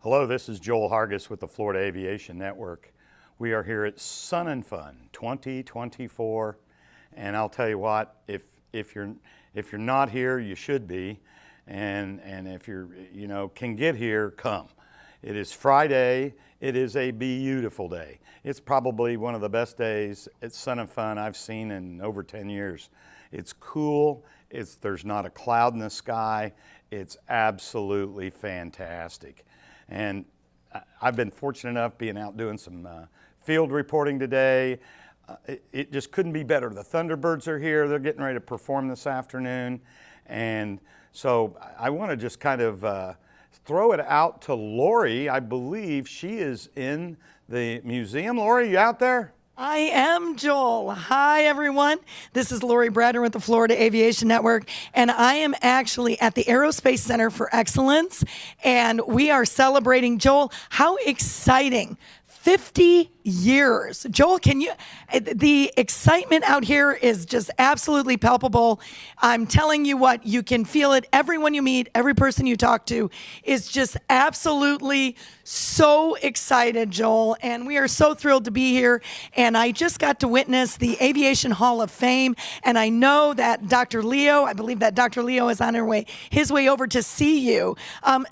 Hello, this is Joel Hargis with the Florida Aviation Network. We are here at Sun and Fun 2024, and I'll tell you what, if you're not here, you should be, and if can get here, come. It is Friday. It is a beautiful day. It's probably one of the best days at Sun and Fun I've seen in over 10 years. It's cool. There's not a cloud in the sky. It's absolutely fantastic. And I've been fortunate enough being out doing some field reporting today. It just couldn't be better. The Thunderbirds are here. They're getting ready to perform this afternoon. And so I want to just kind of throw it out to Lori. I believe she is in the museum. Lori, you out there? I am, Joel. Hi, everyone. This is Lori Brader with the Florida Aviation Network, and I am actually at the Aerospace Center for Excellence, and we are celebrating, Joel, how exciting. 50 years. Joel, the excitement out here is just absolutely palpable. I'm telling you what, you can feel it. Everyone you meet, every person you talk to is just absolutely so excited, Joel. And we are so thrilled to be here. And I just got to witness the Aviation Hall of Fame. And I know that I believe that Dr. Leo is on his way over to see you.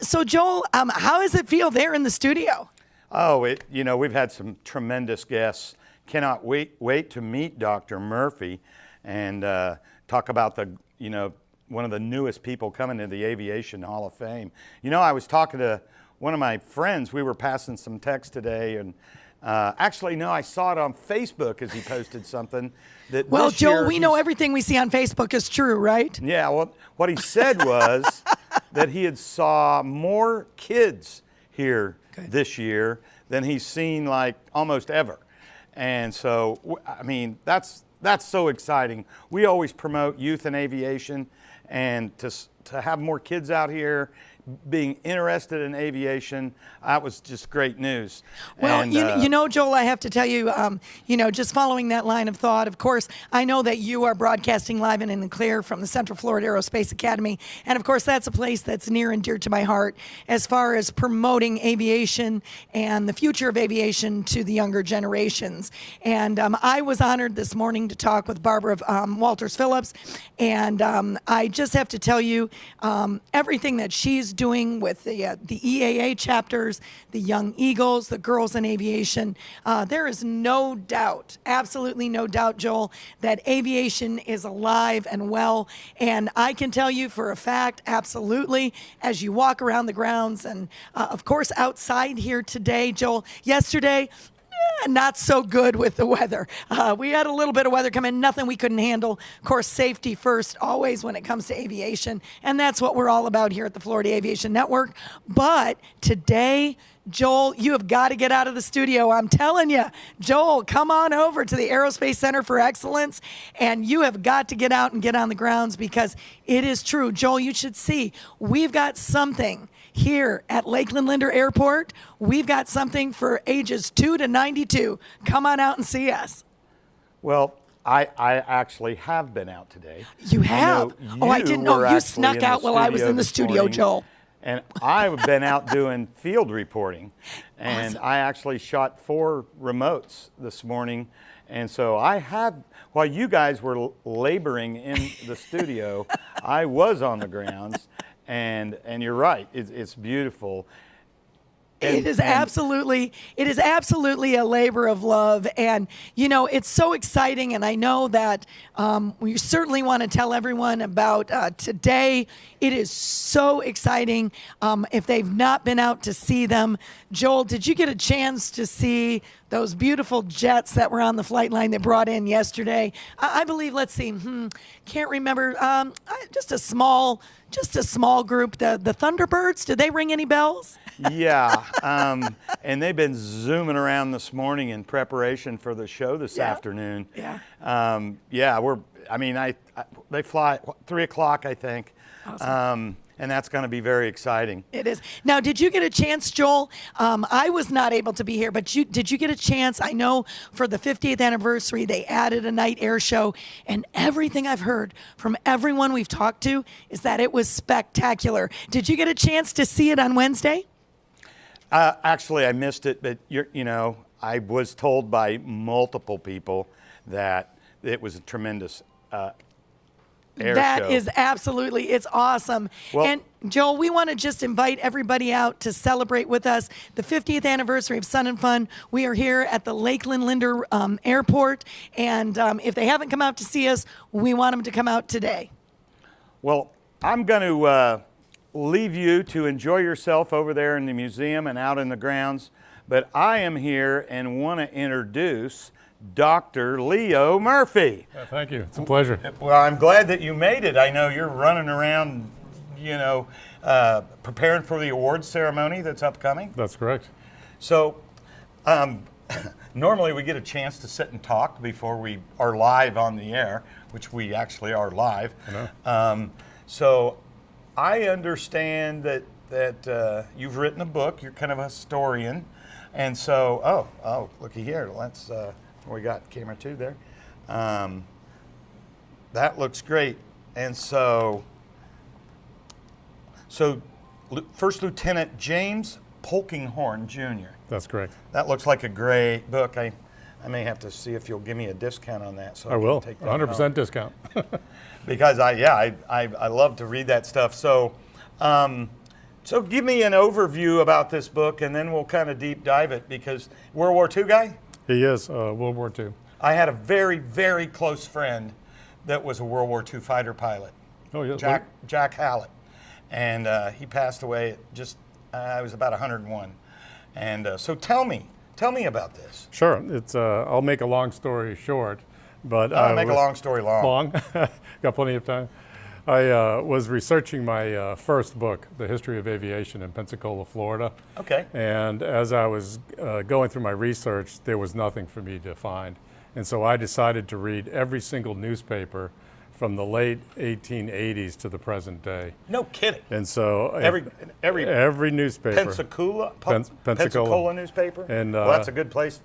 So Joel, how does it feel there in the studio? Oh, we've had some tremendous guests. Cannot wait to meet Dr. Murphy and talk about one of the newest people coming to the Aviation Hall of Fame. I was talking to one of my friends. We were passing some text today, and actually, no, I saw it on Facebook as he posted something. Well, Joel, we know everything we see on Facebook is true, right? Yeah, well, what he said was that he had saw more kids here this year than he's seen like almost ever. And so, I mean, that's so exciting. We always promote youth in aviation, and to have more kids out here being interested in aviation, that was just great news. Well, and, Joel, I have to tell you, just following that line of thought, of course, I know that you are broadcasting live and in the clear from the Central Florida Aerospace Academy. And of course, that's a place that's near and dear to my heart as far as promoting aviation and the future of aviation to the younger generations. And I was honored this morning to talk with Barbara Walters Phillips. And I just have to tell you, everything that she's doing with the EAA chapters, the Young Eagles, the Girls in Aviation. There is no doubt, absolutely no doubt, Joel, that aviation is alive and well. And I can tell you for a fact, absolutely, as you walk around the grounds and, of course, outside here today, Joel, yesterday, not so good with the weather. We had a little bit of weather come in, nothing we couldn't handle. Of course, safety first, always when it comes to aviation. And that's what we're all about here at the Florida Aviation Network. But today, Joel, you have got to get out of the studio. I'm telling you, Joel, come on over to the Aerospace Center for Excellence, and you have got to get out and get on the grounds because it is true. Joel, you should see, we've got something here at Lakeland Linder Airport. We've got something for ages 2 to 92. Come on out and see us. Well, I actually have been out today. You have? I didn't know. You snuck out while I was in the studio, Joel. And I've been out doing field reporting. And awesome. I actually shot 4 remotes this morning. And so while you guys were laboring in the studio, I was on the grounds. And you're right, it's beautiful. It is absolutely a labor of love, and it's so exciting. And I know that we certainly want to tell everyone about today. It is so exciting. If they've not been out to see them, Joel, did you get a chance to see those beautiful jets that were on the flight line that brought in yesterday? I believe. Let's see. Can't remember. Just a small group. The Thunderbirds. Did they ring any bells? Yeah, and they've been zooming around this morning in preparation for the show this afternoon. Yeah. They fly 3 o'clock, I think. Awesome. And that's going to be very exciting. It is. Now, did you get a chance, Joel? I was not able to be here, but did you get a chance? I know for the 50th anniversary, they added a night air show, and everything I've heard from everyone we've talked to is that it was spectacular. Did you get a chance to see it on Wednesday? Actually, I missed it, but I was told by multiple people that it was a tremendous air That show. is absolutely, it's awesome. Well- And Joel, we want to just invite everybody out to celebrate with us the 50th anniversary of Sun and Fun. We are here at the Lakeland Linder Airport, and if they haven't come out to see us, we want them to come out today. Well, I'm going to leave you to enjoy yourself over there in the museum and out in the grounds, but I am here and want to introduce Dr. Leo Murphy. Thank you. It's a pleasure. Well, I'm glad that you made it. I know you're running around, preparing for the awards ceremony that's upcoming. That's correct. So, normally we get a chance to sit and talk before we are live on the air, which we actually are live. I know. So, I understand that you've written a book. You're kind of a historian, and so looky here. Let's. We got camera 2 there. That looks great. And so First Lieutenant James Polkinghorne Jr. That's correct. That looks like a great book. I may have to see if you'll give me a discount on that. So I will. Can take that 100% home. discount. Because I love to read that stuff. So give me an overview about this book, and then we'll kind of deep dive it. Because World War II guy. He is World War II. I had a very, very close friend that was a World War II fighter pilot, Oh, yeah. Jack Hallett. And he passed away at just, I was about 101. And so tell me about this. Sure. It's. I'll make a long story short, but Make a long story long. long. Got plenty of time. I was researching my first book, The History of Aviation, in Pensacola, Florida. Okay. And as I was going through my research, there was nothing for me to find. And so I decided to read every single newspaper from the late 1880s to the present day. No kidding. And so Every newspaper. Pensacola newspaper? And, well, that's a good place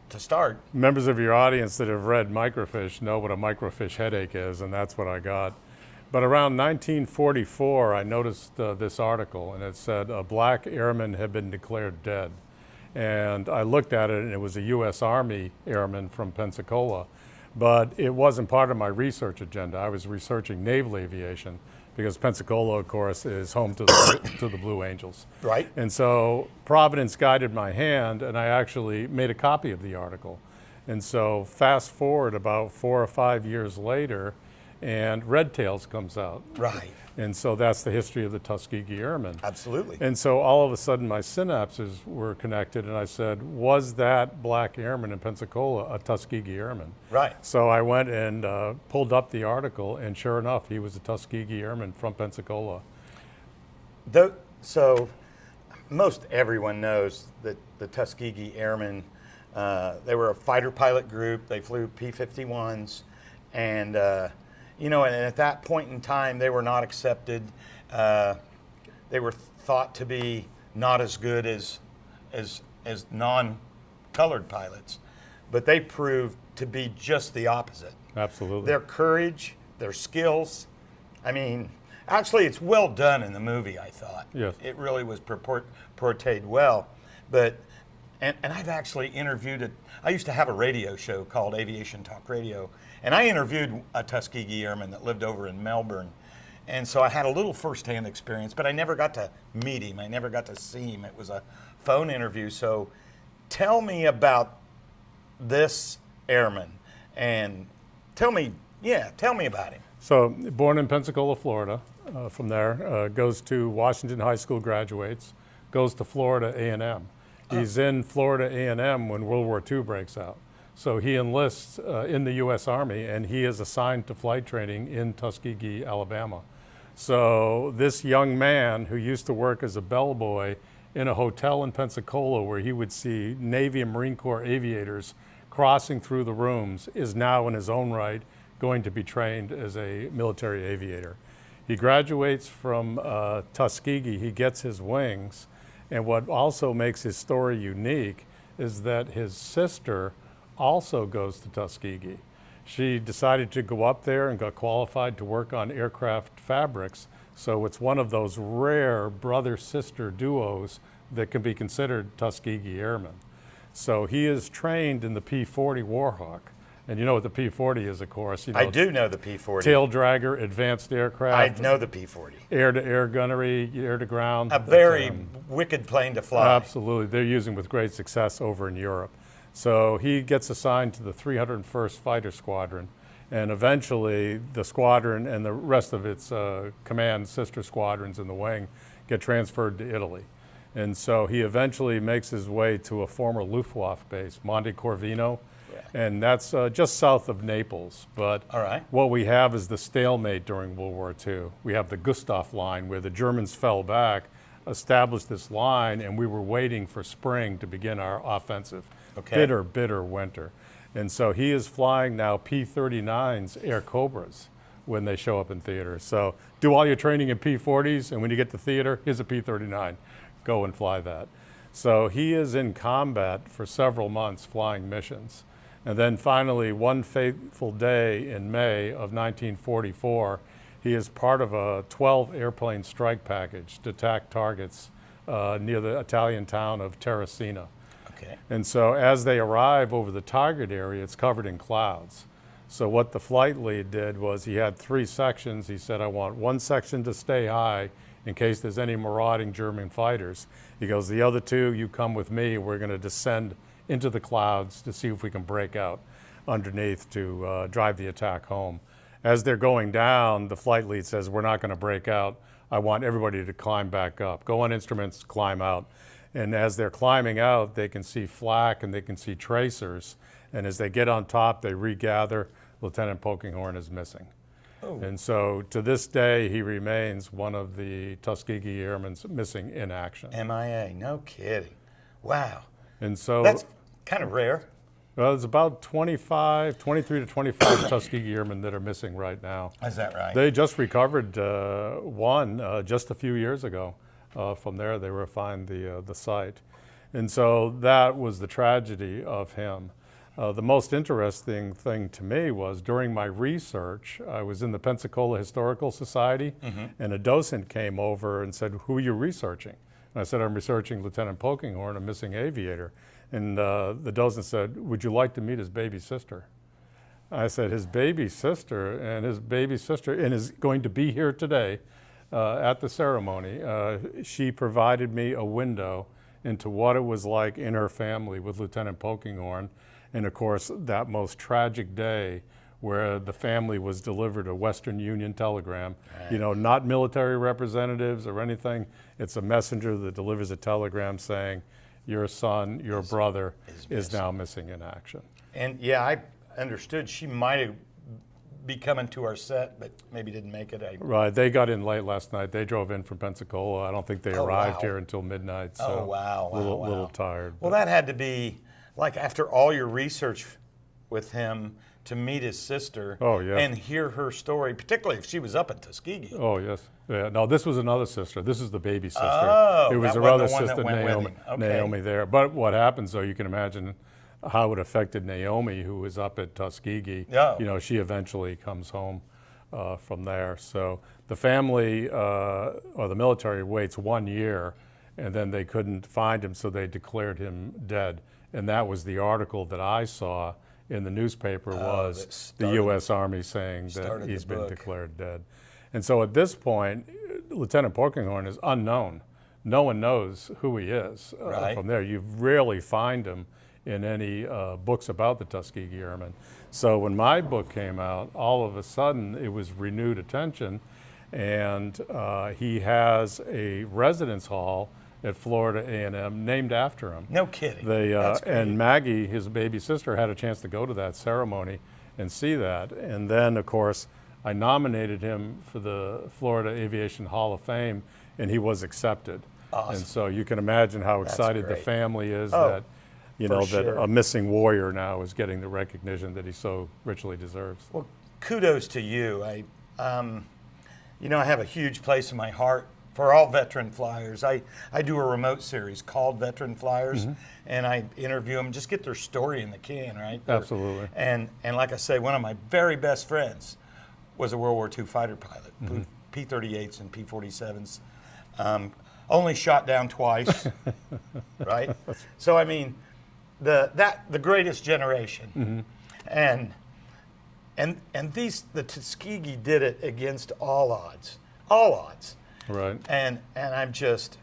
to start. Members of your audience that have read Microfiche know what a microfiche headache is, and that's what I got. But around 1944, I noticed this article, and it said a black airman had been declared dead. And I looked at it, and it was a U.S. Army airman from Pensacola. But it wasn't part of my research agenda. I was researching naval aviation because Pensacola, of course, is home to the Blue Angels. Right. And so Providence guided my hand, and I actually made a copy of the article. And so fast forward about 4 or 5 years later, and Red Tails comes out. Right. And so that's the history of the Tuskegee Airmen. Absolutely. And so all of a sudden my synapses were connected, and I said, was that black airman in Pensacola a Tuskegee Airman? Right. So I went and pulled up the article, and sure enough, he was a Tuskegee Airman from Pensacola. So most everyone knows that the Tuskegee Airmen, they were a fighter pilot group. They flew P-51s, and and at that point in time, they were not accepted. They were thought to be not as good as non-colored pilots, but they proved to be just the opposite. Absolutely. Their courage, their skills. I mean, actually, it's well done in the movie, I thought. Yes. It really was portrayed well. But, and I've actually interviewed I used to have a radio show called Aviation Talk Radio, and I interviewed a Tuskegee Airman that lived over in Melbourne. And so I had a little firsthand experience, but I never got to meet him. I never got to see him. It was a phone interview. So tell me about this airman, and tell me about him. So born in Pensacola, Florida. From there, goes to Washington High School, graduates, goes to Florida A&M. He's in Florida A&M when World War II breaks out. So he enlists in the U.S. Army, and he is assigned to flight training in Tuskegee, Alabama. So this young man who used to work as a bellboy in a hotel in Pensacola where he would see Navy and Marine Corps aviators crossing through the rooms is now in his own right going to be trained as a military aviator. He graduates from Tuskegee, he gets his wings, and what also makes his story unique is that his sister also goes to Tuskegee. She decided to go up there and got qualified to work on aircraft fabrics. So it's one of those rare brother-sister duos that can be considered Tuskegee Airmen. So he is trained in the P-40 Warhawk. And you know what the P-40 is, of course. You know, I do know the P-40. Tail dragger, advanced aircraft. I know the P-40. Air-to-air gunnery, air-to-ground. A very wicked plane to fly. Absolutely. They're using with great success over in Europe. So he gets assigned to the 301st Fighter Squadron. And eventually, the squadron and the rest of its command sister squadrons in the wing get transferred to Italy. And so he eventually makes his way to a former Luftwaffe base, Monte Corvino. And that's just south of Naples. But All right. what we have is the stalemate during World War II. We have the Gustav Line, where the Germans fell back, established this line, and we were waiting for spring to begin our offensive. Okay. Bitter, bitter winter. And so he is flying now P-39s, Air Cobras, when they show up in theater. So do all your training in P-40s, and when you get to theater, here's a P-39. Go and fly that. So he is in combat for several months flying missions. And then finally, one fateful day in May of 1944, he is part of a 12 airplane strike package to attack targets near the Italian town of Terracina. Okay. And so as they arrive over the target area, it's covered in clouds. So what the flight lead did was he had 3 sections. He said, I want one section to stay high in case there's any marauding German fighters. He goes, the other 2, you come with me. We're going to descend into the clouds to see if we can break out underneath to drive the attack home. As they're going down, the flight lead says, we're not going to break out. I want everybody to climb back up. Go on instruments, climb out. And as they're climbing out, they can see flak and they can see tracers. And as they get on top, they regather. Lieutenant Polkinghorne is missing. Oh. And so to this day, he remains one of the Tuskegee Airmen missing in action. MIA, no kidding. Wow. And so That's kind of rare. well, there's about 23 to 25 Tuskegee Airmen that are missing right now. Is that right? They just recovered one just a few years ago. From there, they refined the site. And so that was the tragedy of him. The most interesting thing to me was during my research, I was in the Pensacola Historical Society, and a docent came over and said, who are you researching? And I said, I'm researching Lieutenant Polkinghorne, a missing aviator. And the docent said, would you like to meet his baby sister? I said, his baby sister, and is going to be here today at the ceremony. She provided me a window into what it was like in her family with Lieutenant Polkinghorne. And of course, that most tragic day where the family was delivered a Western Union telegram. Right. You know, not military representatives or anything. It's a messenger that delivers a telegram saying, your son, your brother is now missing in action. And yeah, I understood she might have be coming to our set, but maybe didn't make it. Right, they got in late last night. They drove in from Pensacola. I don't think they arrived here until midnight. So a little tired. Well, that had to be, like, after all your research with him, to meet his sister and hear her story, particularly if she was up at Tuskegee. Oh, yes. Yeah. No, this was another sister. This is the baby sister. Oh, it was her other sister, Naomi, there. But what happens, though, you can imagine how it affected Naomi, who was up at Tuskegee. Yeah. You know, she eventually comes home from there. So the family or the military waits 1 year, and then they couldn't find him, so they declared him dead. And that was the article that I saw in the newspaper was the U.S. Army saying that he's been declared dead. And so at this point, Lieutenant Polkinghorne is unknown. No one knows who he is from there. You rarely find him in any books about the Tuskegee Airmen. So when my book came out, all of a sudden it was renewed attention, and he has a residence hall at Florida A&M named after him. No kidding. And Maggie, his baby sister, had a chance to go to that ceremony and see that. And then, of course, I nominated him for the Florida Aviation Hall of Fame, and he was accepted. Awesome. And so you can imagine how excited the family is that, you know, that a missing warrior now is getting the recognition that he so richly deserves. Well, kudos to you. You know, I have a huge place in my heart for all veteran flyers. I do a remote series called Veteran Flyers, and I interview them, just get their story in the can, right? Absolutely. And like I say, one of my very best friends was a World War II fighter pilot, P-38s and P-47s. only shot down twice, right? So I mean, the greatest generation, and the Tuskegee did it against all odds, Right. and I'm just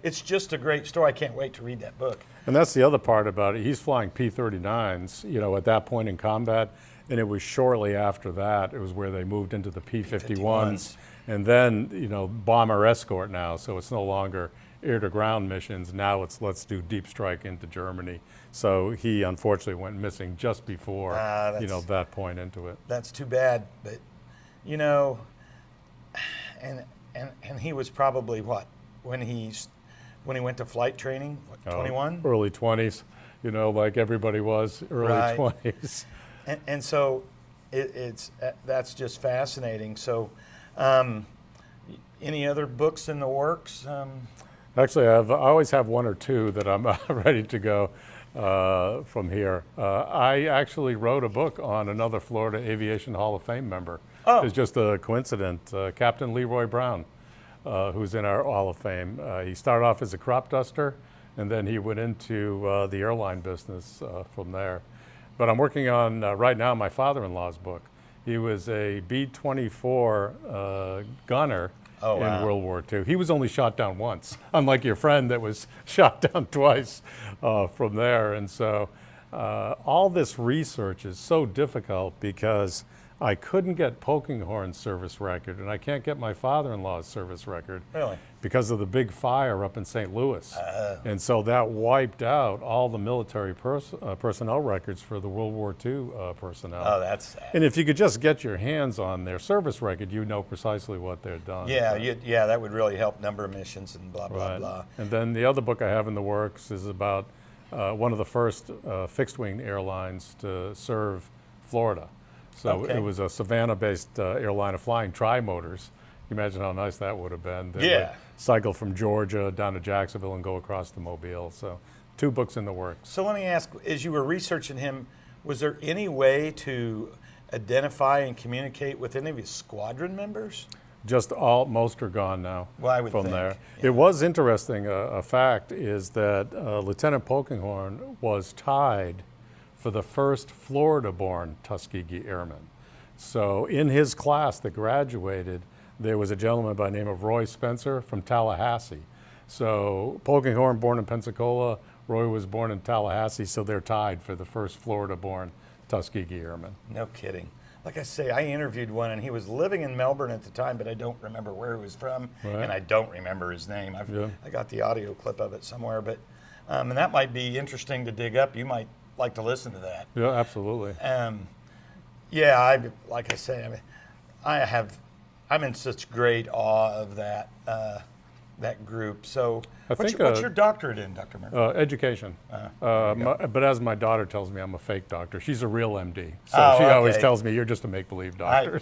it's just a great story. I can't wait to read that book. And that's the other part about it. He's flying P-39s, you know, at that point in combat, and it was shortly after that, it was where they moved into the P-51s, and then, you know, bomber escort now, so it's no longer air-to-ground missions. Now it's let's do deep strike into Germany. So he unfortunately went missing just before, you know, that point into it. That's too bad, but, you know, and he was probably what, when he went to flight training, what, 21? Early 20s, you know, like everybody was, early Right. 20s. And so that's just fascinating. So any other books in the works? Actually, I always have one or two that I'm ready to go from here. I actually wrote a book on another Florida Aviation Hall of Fame member. Oh. It's just a coincidence. Captain Leroy Brown, who's in our Hall of Fame. He started off as a crop duster, and then he went into the airline business from there. But I'm working on, right now, my father-in-law's book. He was a B-24 gunner in World War II. He was only shot down once, unlike your friend that was shot down twice from there. And so all this research is so difficult because I couldn't get Polkinghorne's service record, and I can't get my father-in-law's service record because of the big fire up in St. Louis. And so that wiped out all the military personnel records for the World War II personnel. Oh, that's sad. And if you could just get your hands on their service record, you know precisely what they've done. Yeah, that would really help number of missions and blah, blah, blah. And then the other book I have in the works is about one of the first fixed-wing airlines to serve Florida. So it was a Savannah-based airline of flying tri-motors. You imagine how nice that would have been. They would cycle from Georgia down to Jacksonville and go across to Mobile. So 2 books in the works. So let me ask, as you were researching him, was there any way to identify and communicate with any of his squadron members? Just most are gone now. Well, I would from think, there. yeah. It was interesting. A fact is that Lieutenant Polkinghorne was tied for the first Florida-born Tuskegee Airman. So in his class that graduated, there was a gentleman by the name of Roy Spencer from Tallahassee. So Polkinghorne born in Pensacola, Roy was born in Tallahassee, so they're tied for the first Florida-born Tuskegee Airman. No kidding. Like I say, I interviewed one, and he was living in Melbourne at the time, but I don't remember where he was from, and I don't remember his name. I got the audio clip of it somewhere, but and that might be interesting to dig up. You might like to listen to that. Yeah, absolutely. Like I say, I'm in such great awe of that group. So, what's your doctorate in, Dr. Murphy? Education. But as my daughter tells me, I'm a fake doctor. She's a real MD. So she always tells me, you're just a make-believe doctor.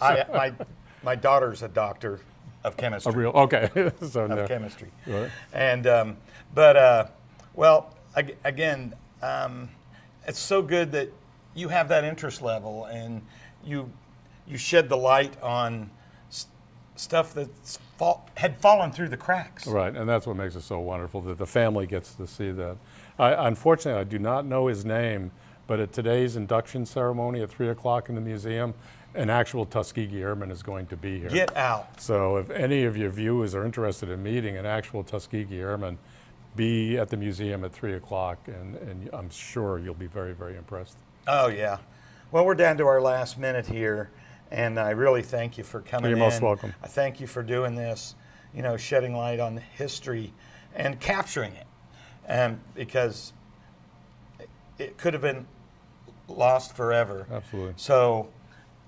My daughter's a doctor of chemistry. A real, okay. So of chemistry. Right. And, again, it's so good that you have that interest level and you shed the light on stuff that had fallen through the cracks. Right, and that's what makes it so wonderful, that the family gets to see that. Unfortunately, I do not know his name, but at today's induction ceremony at 3 o'clock in the museum, an actual Tuskegee Airman is going to be here. Get out. So if any of your viewers are interested in meeting an actual Tuskegee Airman, be at the museum at 3 o'clock, and I'm sure you'll be very, very impressed. Oh, yeah. Well, we're down to our last minute here, and I really thank you for coming in. You're most welcome. I thank you for doing this, shedding light on history and capturing it, because it could have been lost forever. Absolutely. So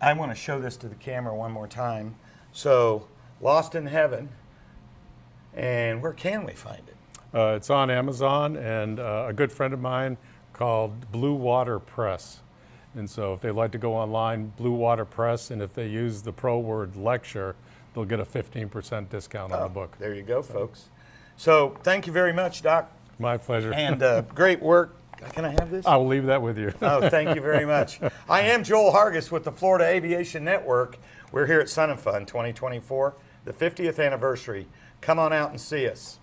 I want to show this to the camera one more time. So, Lost in Heaven, and where can we find it? It's on Amazon, and a good friend of mine called Blue Water Press. And so if they'd like to go online, Blue Water Press, and if they use the pro word lecture, they'll get a 15% discount on the book. There you go, folks. So thank you very much, Doc. My pleasure. And great work. Can I have this? I will leave that with you. Oh, thank you very much. I am Joel Hargis with the Florida Aviation Network. We're here at Sun and Fun 2024, the 50th anniversary. Come on out and see us.